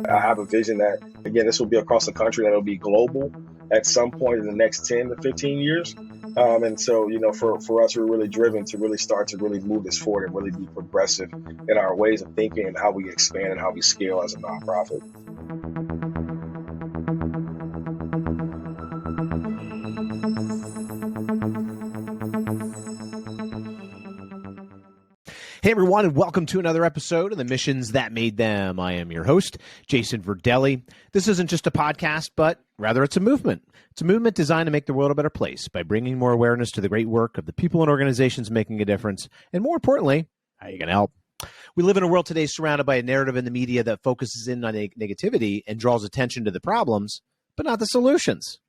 I have a vision that, again, this will be across the country, that it'll be global at some point in the next 10 to 15 years. And so, for us, we're really driven to really start to really move this forward and really be progressive in our ways of thinking and how we expand and how we scale as a nonprofit. Hey, everyone, and welcome to another episode of The Missions That Made Them. I am your host, Jason Verdelli. This isn't just a podcast, but rather it's a movement. It's a movement designed to make the world a better place by bringing more awareness to the great work of the people and organizations making a difference, and more importantly, how you can help. We live in a world today surrounded by a narrative in the media that focuses in on negativity and draws attention to the problems, but not the solutions.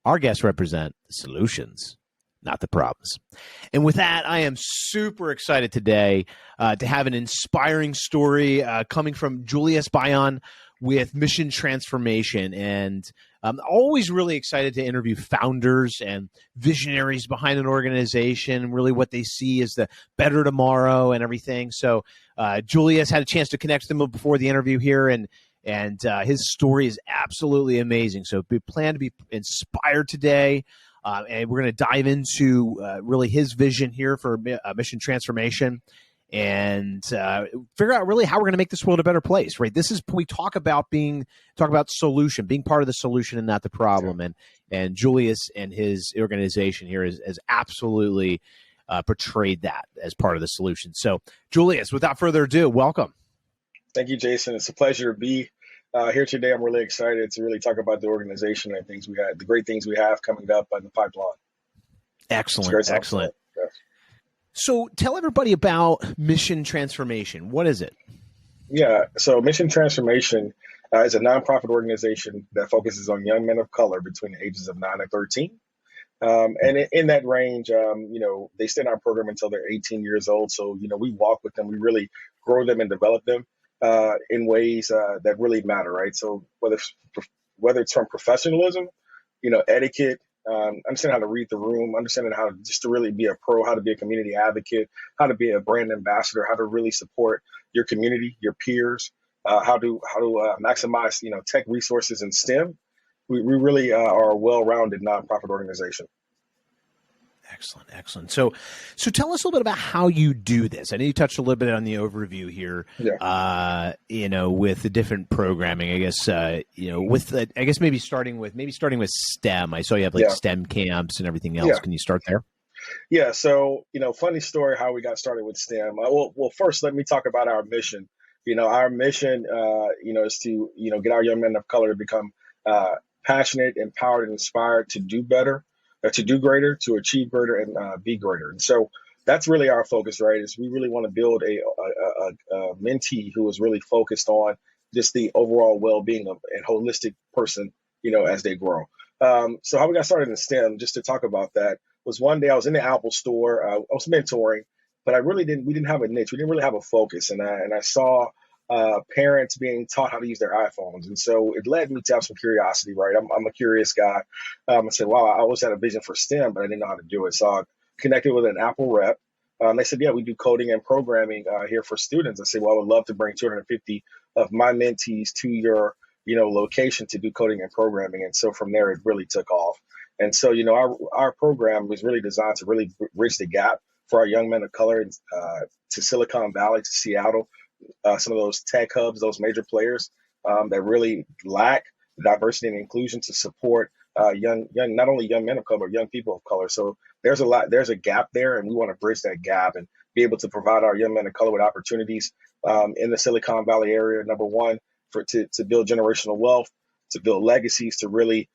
Our guests represent the solutions, not the problems. And with that, I am super excited today to have an inspiring story coming from Julius Bayon with Mission Transformation. And I'm always really excited to interview founders and visionaries behind an organization, really what they see as the better tomorrow and everything. So Julius had a chance to connect with him before the interview here, and his story is absolutely amazing. So we plan to be inspired today. And we're going to dive into really his vision here for Mission Transformation and figure out really how we're going to make this world a better place, right? This is, we talk about solution, being part of the solution and not the problem. And Julius and his organization here has absolutely portrayed that as part of the solution. So Julius, without further ado, welcome. Thank you, Jason. It's a pleasure to be here today. I'm really excited to really talk about the organization and the great things we have coming up in the pipeline. Excellent. Yes. So tell everybody about Mission Transformation. What is it? Yeah, so Mission Transformation is a nonprofit organization that focuses on young men of color between the ages of 9 and 13. And in that range, they stay in our program until they're 18 years old. So, we walk with them, we really grow them and develop them in ways that really matter, right? So whether it's from professionalism, etiquette, understanding how to read the room, understanding how just to really be a pro, how to be a community advocate, how to be a brand ambassador, how to really support your community, your peers, how to maximize tech resources in STEM. We really are a well-rounded nonprofit organization. Excellent. So tell us a little bit about how you do this. I know you touched a little bit on the overview here, with the different programming, I guess, maybe starting with STEM. I saw you have STEM camps and everything else. Yeah. Can you start there? Yeah. So, funny story how we got started with STEM. Well, first, let me talk about our mission. Our mission, is to, get our young men of color to become passionate, empowered, and inspired to do better, to do greater, to achieve greater, and be greater. And so that's really our focus, right? Is we really want to build a mentee who is really focused on just the overall well-being of a holistic person, as they grow. So how we got started in STEM, just to talk about that, was one day I was in the Apple store, I was mentoring, but we didn't have a niche. We didn't really have a focus. And I saw parents being taught how to use their iPhones. And so it led me to have some curiosity, right? I'm a curious guy. I said, wow, I always had a vision for STEM, but I didn't know how to do it. So I connected with an Apple rep. They said, yeah, we do coding and programming here for students. I said, well, I would love to bring 250 of my mentees to your, location to do coding and programming. And so from there, it really took off. And so, our program was really designed to really bridge the gap for our young men of color to Silicon Valley, to Seattle, some of those tech hubs, those major players that really lack diversity and inclusion to support young, not only young men of color, but young people of color. So there's a gap there, and we want to bridge that gap and be able to provide our young men of color with opportunities in the Silicon Valley area. Number one, to build generational wealth, to build legacies, to really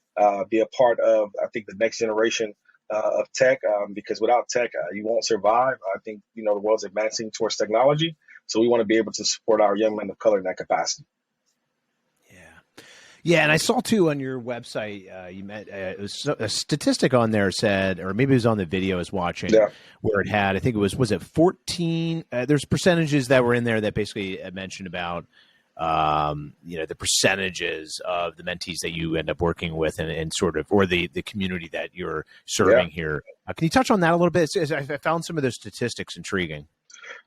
be a part of, I think, the next generation of tech, because without tech, you won't survive. I think, the world's advancing towards technology. So we want to be able to support our young men of color in that capacity. Yeah, and I saw too on your website, you met it was a statistic on there said, or maybe it was on the video I was watching, where it had, I think it was it 14? There's percentages that were in there that basically mentioned about, the percentages of the mentees that you end up working with and sort of, or the community that you're serving here. Can you touch on that a little bit? I found some of those statistics intriguing.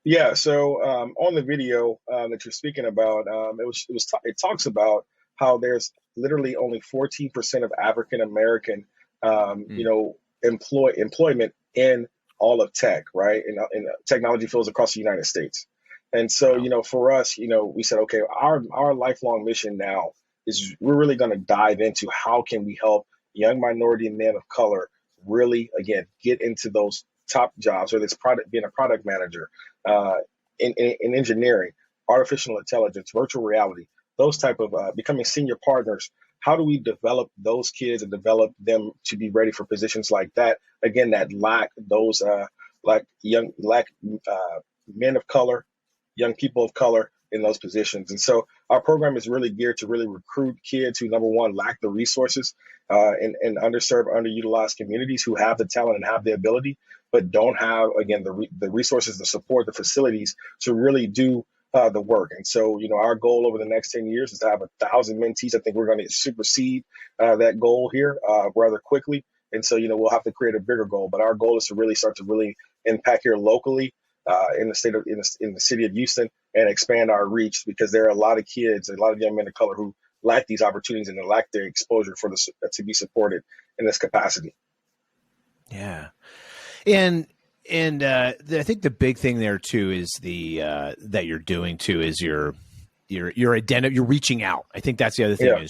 Yeah. So on the video that you're speaking about, it talks about how there's literally only 14% of African American, Mm. employment in all of tech, right? In technology fields across the United States. And so, Wow. for us, we said, okay, our lifelong mission now is we're really going to dive into how can we help young minority and men of color really, again, get into those top jobs, whether it's being a product manager, uh, in engineering, artificial intelligence, virtual reality, those type of becoming senior partners. How do we develop those kids and develop them to be ready for positions like that? Again, that lack those men of color, young people of color in those positions. And so our program is really geared to really recruit kids who, number one, lack the resources in underserved, underutilized communities, who have the talent and have the ability, but don't have, again, the resources, the support, the facilities to really do the work. And so, our goal over the next 10 years is to have 1,000 mentees. I think we're going to supersede that goal here rather quickly. And so, we'll have to create a bigger goal. But our goal is to really start to really impact here locally in the city of Houston, and expand our reach, because there are a lot of kids, a lot of young men of color who lack these opportunities and they lack their exposure to be supported in this capacity. Yeah. And I think the big thing there too is that you're doing too is you're reaching out. I think that's the other thing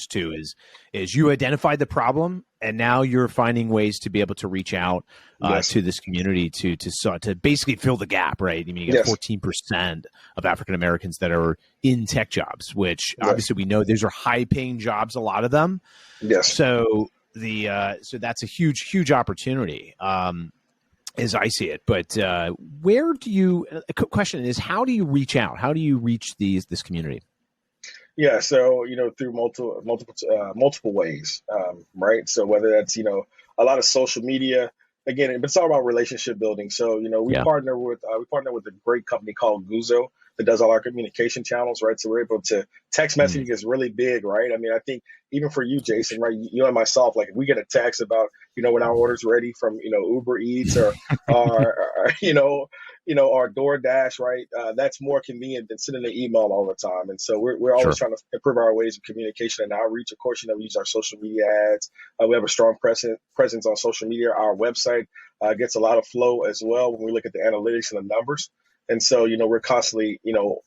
is you identified the problem, and now you're finding ways to be able to reach out Yes. to this community to basically fill the gap, right? I mean, you got 14% of African Americans that are in tech jobs, which obviously we know these are high paying jobs, a lot of them. Yes. So so that's a huge opportunity. As I see it, but where do you? A question is, how do you reach out? How do you reach this community? Yeah, so through multiple ways, right? So whether that's a lot of social media, again, it's all about relationship building. So we partner with a great company called Guzo that does all our communication channels, right? So we're able to text messaging is really big, right? I mean, I think even for you, Jason, right? You and myself, like if we get a text about when our order's ready from Uber Eats or our DoorDash, right? That's more convenient than sending an email all the time. And so we're always trying to improve our ways of communication and outreach. Of course, we use our social media ads. We have a strong presence on social media. Our website gets a lot of flow as well when we look at the analytics and the numbers. And so, we're constantly,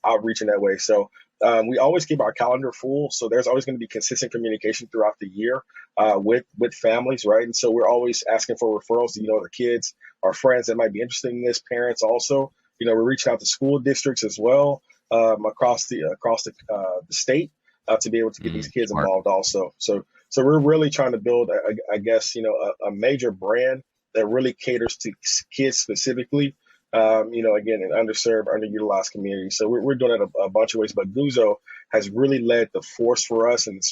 outreaching that way. So we always keep our calendar full. So there's always going to be consistent communication throughout the year with families, right? And so we're always asking for referrals to, the kids, our friends that might be interested in this, parents also. We're reaching out to school districts as well across the state to be able to get these kids involved also. So we're really trying to build, I guess, a major brand that really caters to kids specifically. Again, in underserved, underutilized communities. So we're doing it a bunch of ways, but Guzo has really led the force for us, and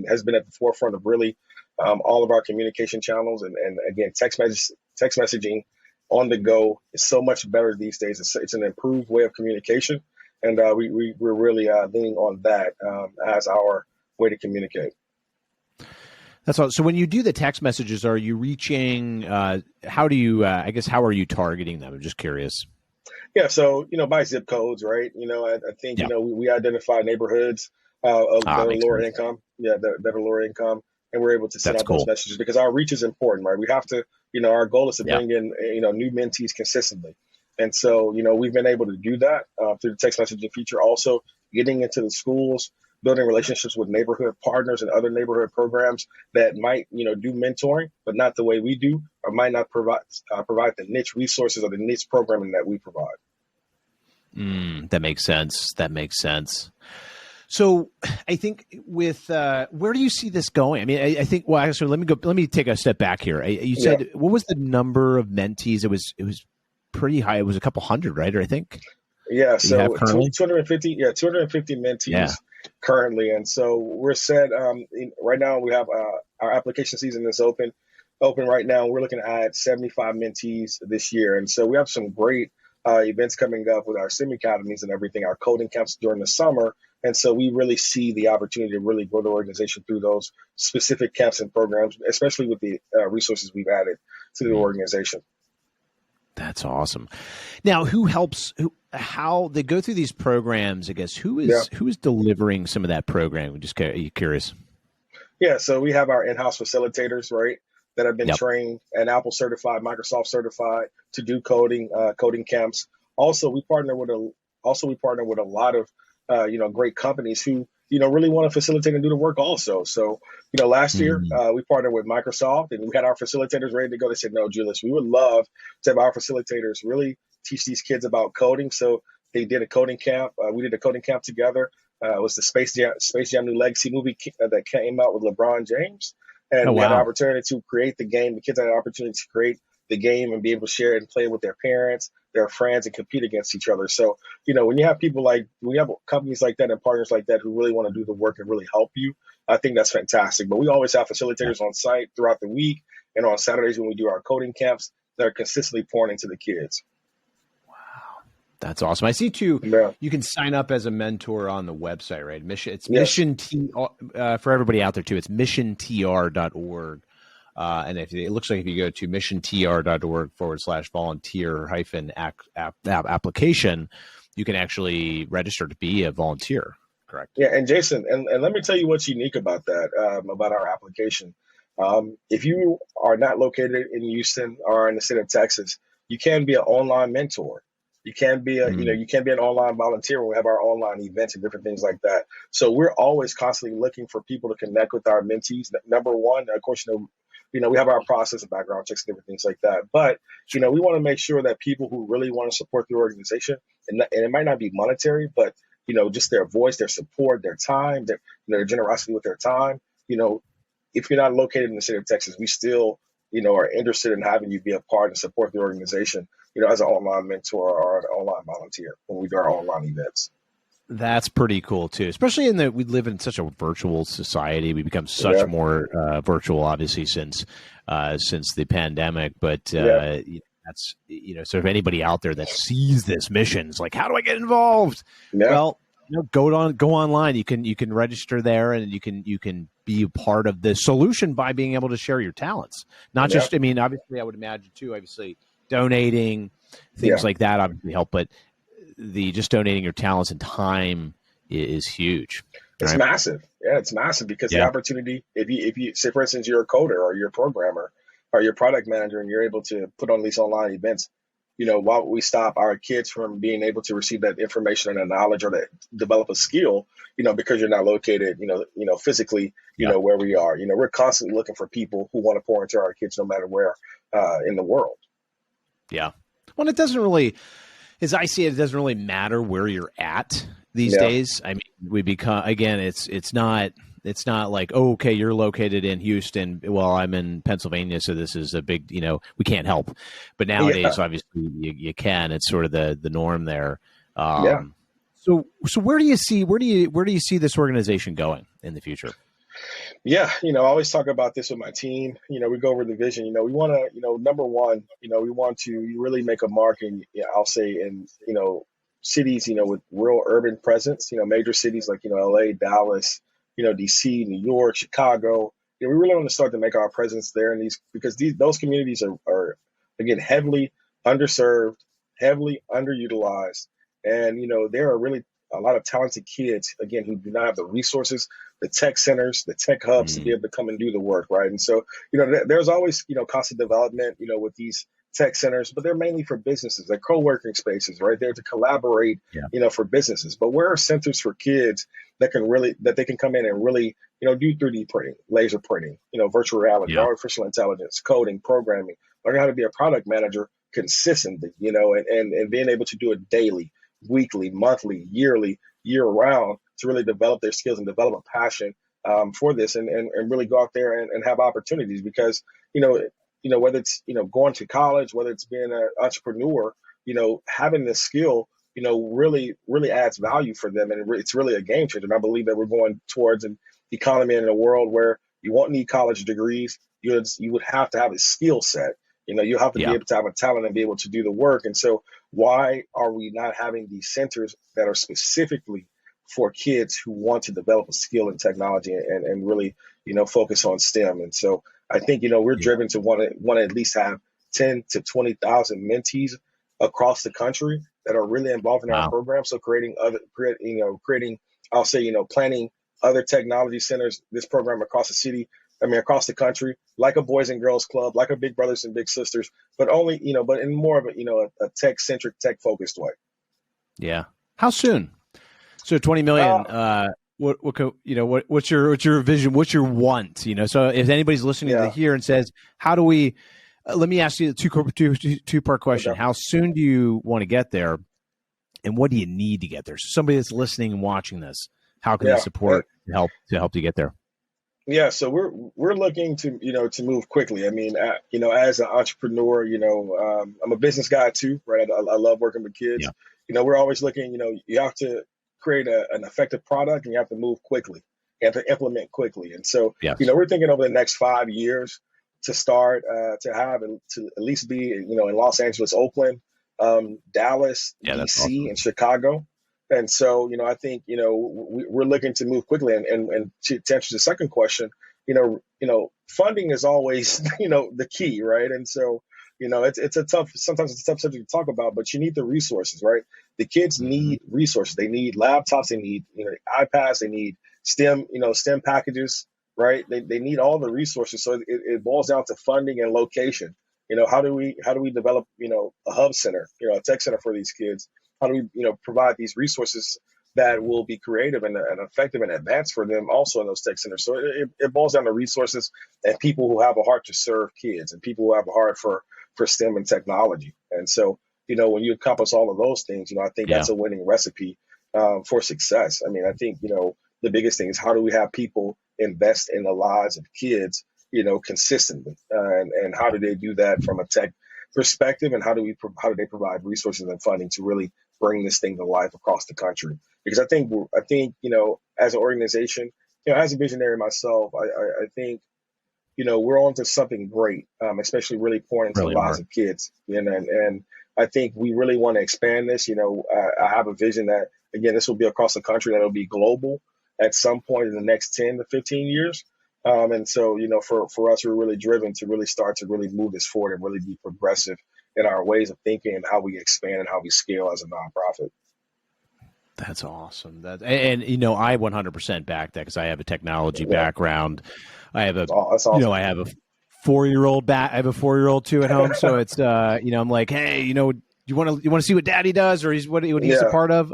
has been at the forefront of really all of our communication channels. And again, text messaging on the go is so much better these days. It's an improved way of communication, and we're really leaning on that as our way to communicate. That's all. So when you do the text messages, are you reaching? How do you? I guess how are you targeting them? I'm just curious. Yeah, so by zip codes, right? I think we identify neighborhoods that are lower income. Yeah, that are lower income, and we're able to send out those messages because our reach is important, right? We have to, our goal is to bring in new mentees consistently, and so we've been able to do that through the text messaging feature. Also, getting into the schools, building relationships with neighborhood partners and other neighborhood programs that might, do mentoring, but not the way we do, or might not provide the niche resources or the niche programming that we provide. That makes sense. So I think with where do you see this going? I mean, I think. Well, actually, let me take a step back here. You said what was the number of mentees? It was pretty high. It was a couple hundred, right? Or I think. Yeah. So 250. Yeah, 250 mentees. Yeah. Currently, and so we're set. Right now, we have our application season is open right now. We're looking to add 75 mentees this year, and so we have some great events coming up with our STEM academies and everything. Our coding camps during the summer, and so we really see the opportunity to really grow the organization through those specific camps and programs, especially with the resources we've added to the organization. That's awesome. Now, how they go through these programs? I guess who Yeah. is delivering some of that program? I'm just curious. Yeah, so we have our in-house facilitators, right, that have been Yep. trained and Apple certified, Microsoft certified to do coding camps. Also, we partner with a lot of great companies who really want to facilitate and do the work also. So last year Mm. we partnered with Microsoft and we had our facilitators ready to go. They said, "No, Julius, we would love to have our facilitators really teach these kids about coding." So they did a coding camp. We did a coding camp together. It was the Space Jam New Legacy movie that came out with LeBron James, Oh and we had an wow. opportunity to create the game. The kids had an opportunity to create the game and be able to share it and play it with their parents, their friends, and compete against each other. So when you have when you have companies like that and partners like that who really want to do the work and really help you, I think that's fantastic. But we always have Yeah. facilitators on site throughout the week and on Saturdays when we do our coding camps that are consistently pouring into the kids. That's awesome. I see too. Yeah. You can sign up as a mentor on the website, right? It's Yes. Mission T for everybody out there too. It's missiontr.org. And it looks like if you go to missiontr.org/volunteer hyphen application, you can actually register to be a volunteer. Correct. Yeah, and Jason, and let me tell you what's unique about that, about our application. If you are not located in Houston or in the state of Texas, you can be an online mentor. You can be Mm. you can be an online volunteer when we have our online events and different things like that. So we're always constantly looking for people to connect with our mentees. Number one, of course, we have our process and background checks and different things like that. But we want to make sure that people who really want to support the organization, and it might not be monetary, but just their voice, their support, their time, their generosity with their time. If you're not located in the state of Texas, we still, are interested in having you be a part and support the organization, as an online mentor or an online volunteer when we do our online events. That's pretty cool too, especially we live in such a virtual society. We become such Yeah. more virtual, obviously, since the pandemic. But Yeah. that's so if anybody out there that sees this mission is like, how do I get involved? Yeah. Well, go online. You can register there, and you can be a part of the solution by being able to share your talents. Not Yeah. just, I mean, obviously, I would imagine too. Obviously, donating things Yeah. like that obviously help, but just donating your talents and time is huge. It's Right? massive. Yeah, it's massive because the Yeah. opportunity, if you say, for instance, you're a coder or you're a programmer or you're a product manager and you're able to put on these online events, why would we stop our kids from being able to receive that information and that knowledge or that develop a skill, because you're not located, physically, Yeah. where we are. We're constantly looking for people who want to pour into our kids no matter where in the world. Yeah. Well, it doesn't really, as I see it, it doesn't really matter where you're at these Yeah. days. I mean, we become, again, it's not like, oh, okay, you're located in Houston. Well, I'm in Pennsylvania, so this is a big, we can't help. But nowadays, Yeah. obviously, you can. It's sort of the norm there. Yeah. So where do you see this organization going in the future? Yeah, I always talk about this with my team. We go over the vision. We want to, number one, we want to really make a mark in, I'll say in, cities, with real urban presence, major cities like, LA, Dallas, DC, New York, Chicago. We really want to start to make our presence there in these, because those communities are again, heavily underserved, heavily underutilized. And, there are really a lot of talented kids, again, who do not have the resources, the tech centers, the tech hubs to be able to come and do the work, right? And so, there's always, constant development, with these tech centers, but they're mainly for businesses. They're co-working spaces, right? They're to collaborate, for businesses. But where are centers for kids that they can come in and really, do 3D printing, laser printing, virtual reality, Yeah. artificial intelligence, coding, programming, learning how to be a product manager consistently, and being able to do it daily, weekly, monthly, yearly, year round, to really develop their skills and develop a passion for this and really go out there and have opportunities because, whether it's, going to college, whether it's being an entrepreneur, having this skill, really, really adds value for them. And it's really a game changer. And I believe that we're going towards an economy and a world where you won't need college degrees. You would have to have a skill set. You have to be able to have a talent and be able to do the work. And so why are we not having these centers that are specifically for kids who want to develop a skill in technology and really, focus on STEM? And so I think, we're driven to want to at least have 10 to 20,000 mentees across the country that are really involved in our Wow. program. So creating, I'll say, planning other technology centers, this program across the city, across the country, like a Boys and Girls Club, like a Big Brothers and Big Sisters, but only, but in more of a tech-centric, tech-focused way. Yeah. How soon? So 20 million, what's your vision? What's your want? So if anybody's listening to here and says, how do we, let me ask you a two-part question. Okay. How soon do you want to get there? And what do you need to get there? So somebody that's listening and watching this, how can they support to help you get there? Yeah, so we're looking to to move quickly. I mean, as an entrepreneur, I'm a business guy too, right? I love working with kids. Yeah. We're always looking. You have to create an effective product, and you have to move quickly. You have to implement quickly. And so, Yes. We're thinking over the next 5 years to start to have and to at least be in Los Angeles, Oakland, Dallas, DC, awesome. and Chicago. And so, I think, we're looking to move quickly. And to answer the second question, funding is always, the key, right? And so, sometimes it's a tough subject to talk about, but you need the resources, right? The kids need resources. They need laptops. They need, iPads. They need STEM packages, right? They need all the resources. So it boils down to funding and location. How do we develop, a hub center, a tech center for these kids? How do we, provide these resources that will be creative and effective and advanced for them also in those tech centers? So it boils down to resources and people who have a heart to serve kids and people who have a heart for STEM and technology. And so, when you accomplish all of those things, I think that's a winning recipe for success. I mean, I think, the biggest thing is how do we have people invest in the lives of kids, consistently, and how do they do that from a tech perspective, and how do they provide resources and funding to really bring this thing to life across the country? Because I think as an organization, as a visionary myself, I think we're on to something great, especially really pouring into the lives of kids. And I think we really want to expand this. I have a vision that, again, this will be across the country, that it'll be global at some point in the next 10 to 15 years. And so, for us, we're really driven to really start to really move this forward and really be progressive in our ways of thinking and how we expand and how we scale as a nonprofit. That's awesome. I 100% back that because I have a technology background. I have that's awesome. I have a 4-year-old back. I have a 4-year-old too at home. So it's, I'm like, hey, you want to see what daddy does or what he's a part of.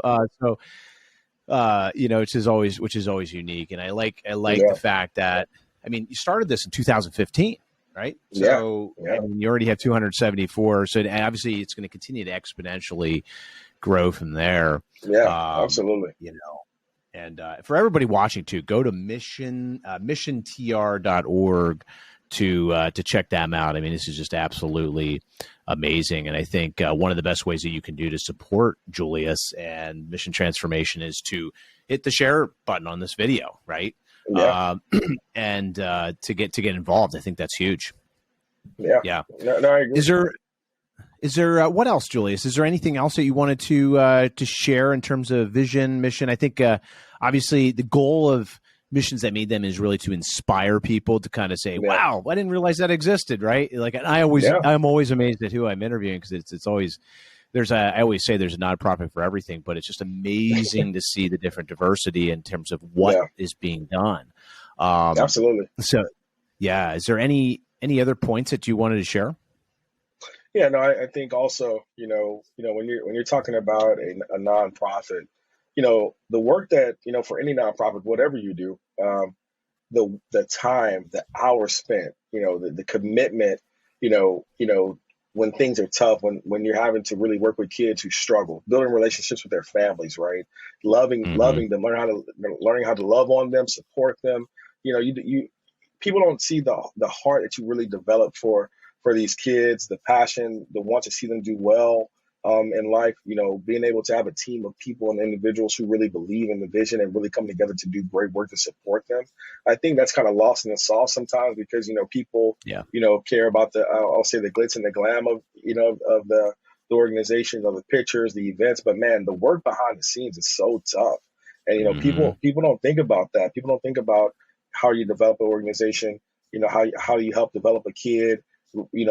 Which is always unique. And I like the fact that, you started this in 2015, right? So you already have 274. So obviously it's going to continue to exponentially grow from there. Yeah, absolutely. And for everybody watching too, go to missiontr.org to check them out. This is just absolutely amazing. And I think one of the best ways that you can do to support Julius and Mission Transformation is to hit the share button on this video, right? Yeah. And to get involved. I think that's huge. Yeah. Yeah. No, I agree. Is there what else, Julius? Is there anything else that you wanted to share in terms of vision, mission? I think obviously the goal of Missions That Made Them is really to inspire people to kind of say, "Wow, I didn't realize that existed." Right? Like, and I'm always amazed at who I'm interviewing because it's always I always say there's a nonprofit for everything, but it's just amazing to see the different diversity in terms of what is being done. Absolutely. So, is there any other points that you wanted to share? Yeah, no, I think also, when you're talking about a nonprofit, the work that, for any nonprofit, whatever you do, the time, the hours spent, the commitment, when things are tough, when you're having to really work with kids who struggle, building relationships with their families, right? Loving them, learning how to love on them, support them. People don't see the heart that you really develop for these kids, the passion, the want to see them do well in life, being able to have a team of people and individuals who really believe in the vision and really come together to do great work to support them. I think that's kind of lost in the sauce sometimes because, people, care about I'll say the glitz and the glam of, of the organization, of the pictures, the events. But man, the work behind the scenes is so tough. And, people don't think about that. People don't think about how you develop an organization, how you help develop a kid,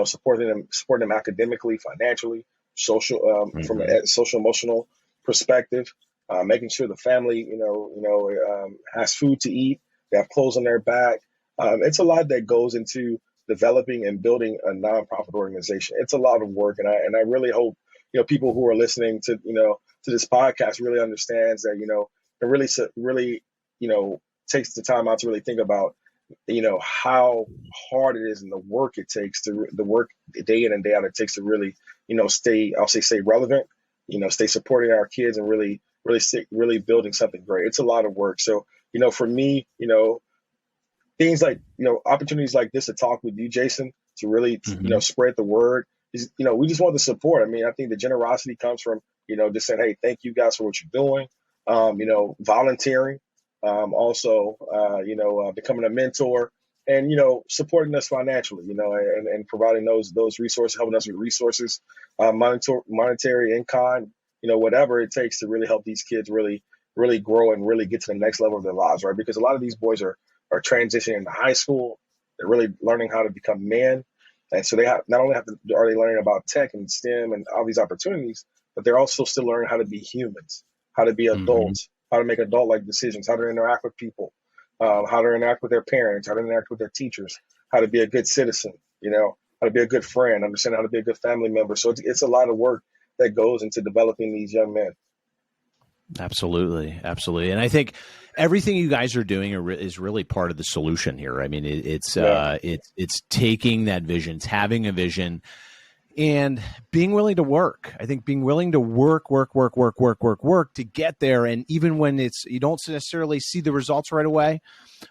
supporting them academically, financially, from Mm-hmm. a social emotional perspective, making sure the family, has food to eat, they have clothes on their back. It's a lot that goes into developing and building a nonprofit organization. It's a lot of work, and I really hope people who are listening to this podcast really understands that it really takes the time out to really think about how hard it is and the work day in and day out it takes to really stay relevant, stay supporting our kids and really building something great. It's a lot of work. So for me, things like opportunities like this to talk with you, Jason, to really Mm-hmm. spread the word is we just want the support. I mean, I think the generosity comes from just saying, hey, thank you guys for what you're doing, volunteering, also becoming a mentor, and supporting us financially, and providing those resources, helping us with resources, monetary in kind, whatever it takes to really help these kids really grow and really get to the next level of their lives, right? Because a lot of these boys are transitioning into high school. They're really learning how to become men. And so not only are they learning about tech and STEM and all these opportunities, but they're also still learning how to be humans, how to be Mm-hmm. adults, how to make adult-like decisions, how to interact with people, how to interact with their parents, how to interact with their teachers, how to be a good citizen, how to be a good friend, understand how to be a good family member. So it's a lot of work that goes into developing these young men. Absolutely, absolutely, and I think everything you guys are doing is really part of the solution here. I mean, Yeah, it's taking that vision, it's having a vision, and being willing to work. I think being willing to work to get there, and even when you don't necessarily see the results right away,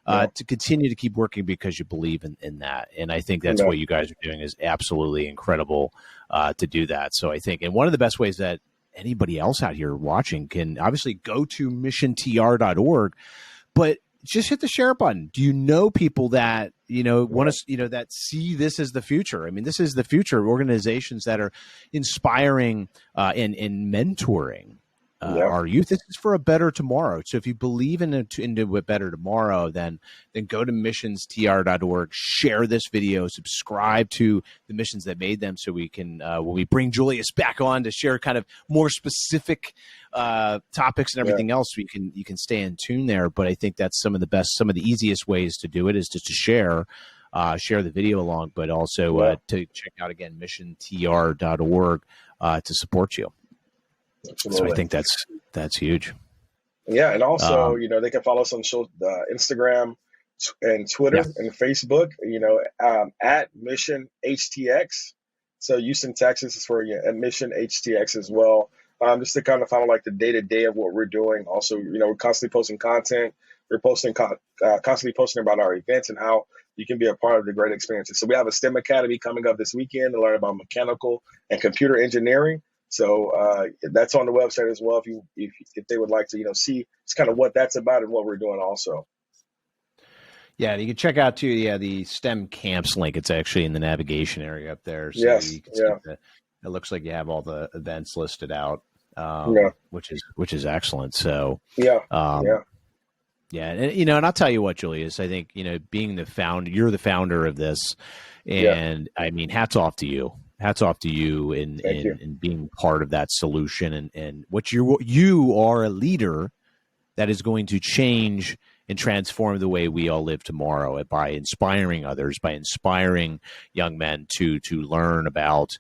yeah, to continue to keep working because you believe in that. And I think that's yeah, what you guys are doing is absolutely incredible to do that. So I think, and one of the best ways that anybody else out here watching can obviously go to missiontr.org, but just hit the share button. Do you know people that want yeah, to that see this as the future? I mean, this is the future. Organizations that are inspiring and mentoring yeah, our youth. This is for a better tomorrow. So if you believe into a better tomorrow, then go to missionstr.org, share this video, subscribe to the Missions That Made Them, so we can when we bring Julius back on to share kind of more specific topics and yeah, everything else, you can stay in tune there. But I think that's some of the easiest ways to do it is just to share the video along, but also yeah, to check out again missiontr.org to support you. So I absolutely. think that's huge. Yeah, and also, Um, they can follow us on Instagram and yeah, Twitter and Facebook, at Mission HTX. So Houston, Texas is for at Mission HTX as well. Just to kind of follow like the day to day of what we're doing. Also, we're constantly posting content. We're constantly posting about our events and how you can be a part of the great experiences. So we have a STEM Academy coming up this weekend to learn about mechanical and computer engineering. So that's on the website as well. If they would like to, see it's kind of what that's about and what we're doing also. yeah. You can check out too. Yeah, the STEM camps link. It's actually in the navigation area up there, so Yes. you can see Yeah. it looks like you have all the events listed out, Yeah. which is excellent. So, Yeah. um, Yeah. yeah, and I'll tell you what, Julius, I think being you're the founder of this, Yeah. and I mean, hats off to you. Hats off to you Thank you. in being part of that solution, and what you are a leader that is going to change and transform the way we all live tomorrow by inspiring others, by inspiring young men to learn about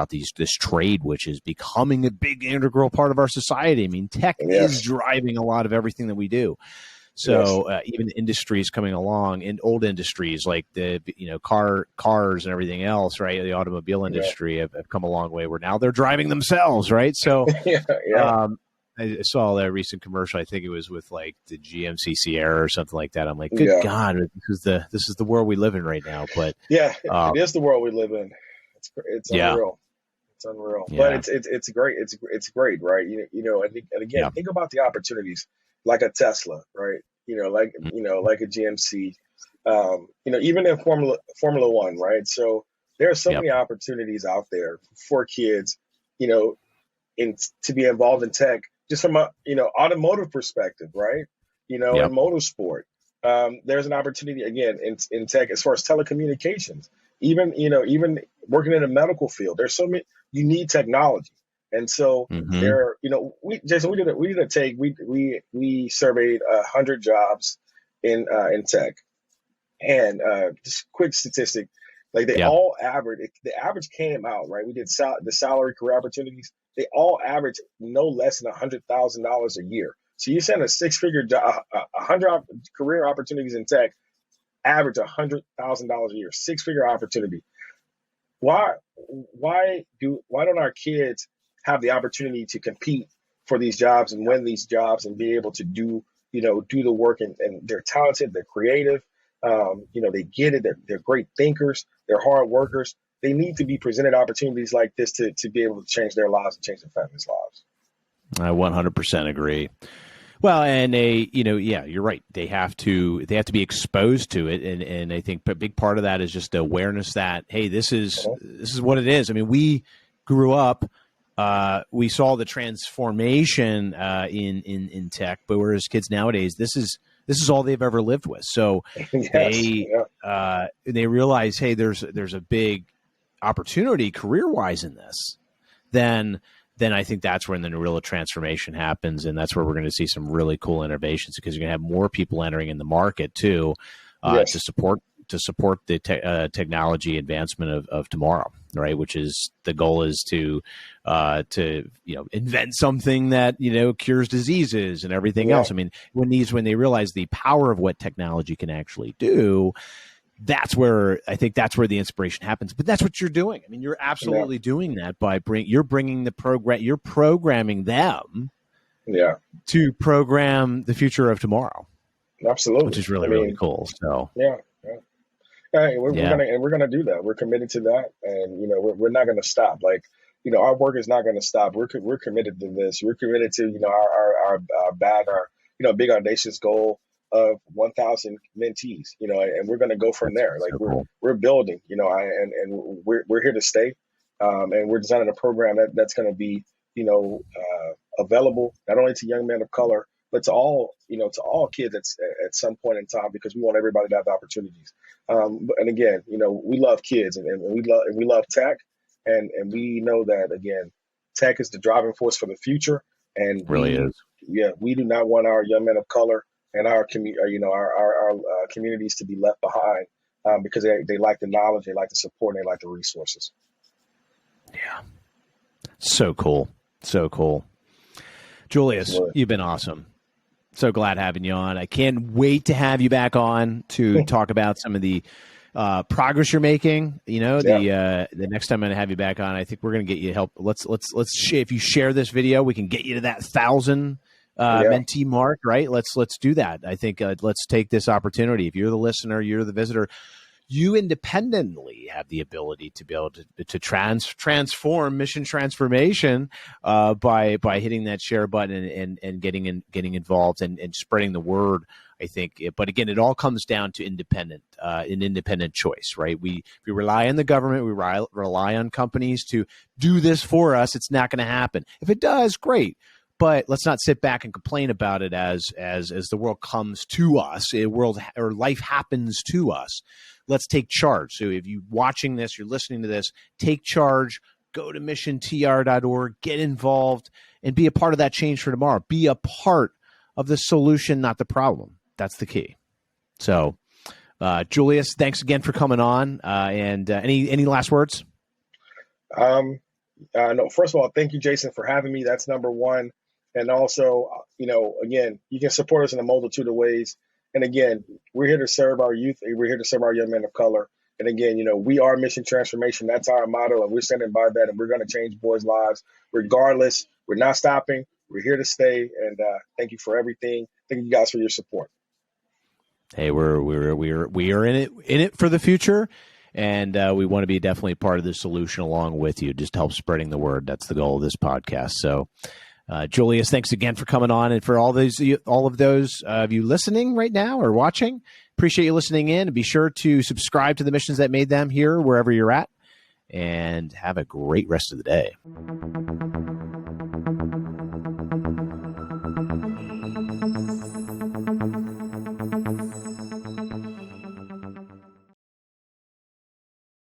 this trade, which is becoming a big integral part of our society. I mean, tech is Yes. driving a lot of everything that we do. Yes. So even industries coming along, and old industries like the cars and everything else, right? The automobile Yeah. industry have come a long way where now they're driving themselves, right? So Yeah. Yeah. um, I saw that recent commercial. I think it was with like the GMC Sierra or something like that. I'm like, good Yeah. God, this is the world we live in right now. But Yeah. uh, It is the world we live in. It's yeah, unreal. It's unreal, but yeah, it's great. It's great, right? And again, yeah, think about the opportunities like a Tesla, right? Like a GMC, even in Formula One, right? So there are so yep, many opportunities out there for kids, you know, in to be involved in tech, just from a automotive perspective, right? In yep, motorsport, there's an opportunity again in tech as far as telecommunications. even working in the medical field, there's so many, you need technology. And so Mm-hmm. Jason, we did a take, we surveyed 100 jobs in tech, and just quick statistic, like they Yeah. all average, the average came out, right? We did the salary career opportunities. They all average no less than $100,000 a year. So you send a six-figure job, 100 career opportunities in tech, average $100,000 a year, six-figure opportunity. Why don't our kids have the opportunity to compete for these jobs and win these jobs and be able to do the work, and they're talented, they're creative, they get it, they're great thinkers, they're hard workers. They need to be presented opportunities like this to be able to change their lives and change their families' lives. I 100% agree. Well, and you're right. They have to be exposed to it, and I think a big part of that is just the awareness that, hey, this is what it is. I mean, we grew up, we saw the transformation in tech, but whereas kids nowadays, this is all they've ever lived with. So they realize, hey, there's a big opportunity career-wise in this. Then I think that's when the real transformation happens, and that's where we're going to see some really cool innovations, because you're going to have more people entering in the market too, to support the technology advancement of tomorrow, right? Which is the goal is to invent something that cures diseases and everything else. I mean, when they realize the power of what technology can actually do, that's where the inspiration happens. But that's what you're doing. I mean, you're absolutely doing that by bringing the program. You're programming them, to program the future of tomorrow. Absolutely, which is really cool. So Hey, we're gonna do that. We're committed to that, and we're not gonna stop. Like, our work is not gonna stop. We're committed to this. We're committed to our big audacious goal of 1,000 mentees. And we're gonna go from there. Like, we're building. And we're here to stay. And we're designing a program that's gonna be available not only to young men of color, but to all kids at some point in time, because we want everybody to have opportunities. And again, we love kids, and we love tech, and we know that, again, tech is the driving force for the future, and really is. Yeah, we do not want our young men of color and our communities to be left behind, because they like the knowledge, they like the support, and they like the resources. Yeah, so cool, so cool. Julius, you've been awesome. So glad having you on. I can't wait to have you back on to talk about some of the progress you're making. The next time I'm going to have you back on, I think we're going to get you help. Let's if you share this video, we can get you to that 1,000 mentee mark, right? Let's do that. I think let's take this opportunity. If you're the listener, you're the visitor, you independently have the ability to be able to transform mission transformation by hitting that share button and getting involved and spreading the word. I think, but again, it all comes down to an independent choice, right? We rely on the government, we rely on companies to do this for us. It's not going to happen. If it does, great. But let's not sit back and complain about it as the world comes to us, or life happens to us. Let's take charge. So if you're watching this, you're listening to this, take charge, go to missiontr.org, get involved, and be a part of that change for tomorrow. Be a part of the solution, not the problem. That's the key. So, Julius, thanks again for coming on. And any last words? No, first of all, thank you, Jason, for having me. That's number one. And also, again, you can support us in a multitude of ways. And again, we're here to serve our youth. We're here to serve our young men of color. And again, we are mission transformation. That's our motto, and we're standing by that. And we're going to change boys' lives regardless. We're not stopping. We're here to stay. And thank you for everything. Thank you guys for your support. Hey, we are in it for the future, and we want to be definitely part of the solution along with you. Just help spreading the word. That's the goal of this podcast. So. Julius, thanks again for coming on, and for all of those of you listening right now or watching. Appreciate you listening in, and be sure to subscribe to the Missions That Made Them here wherever you're at, and have a great rest of the day.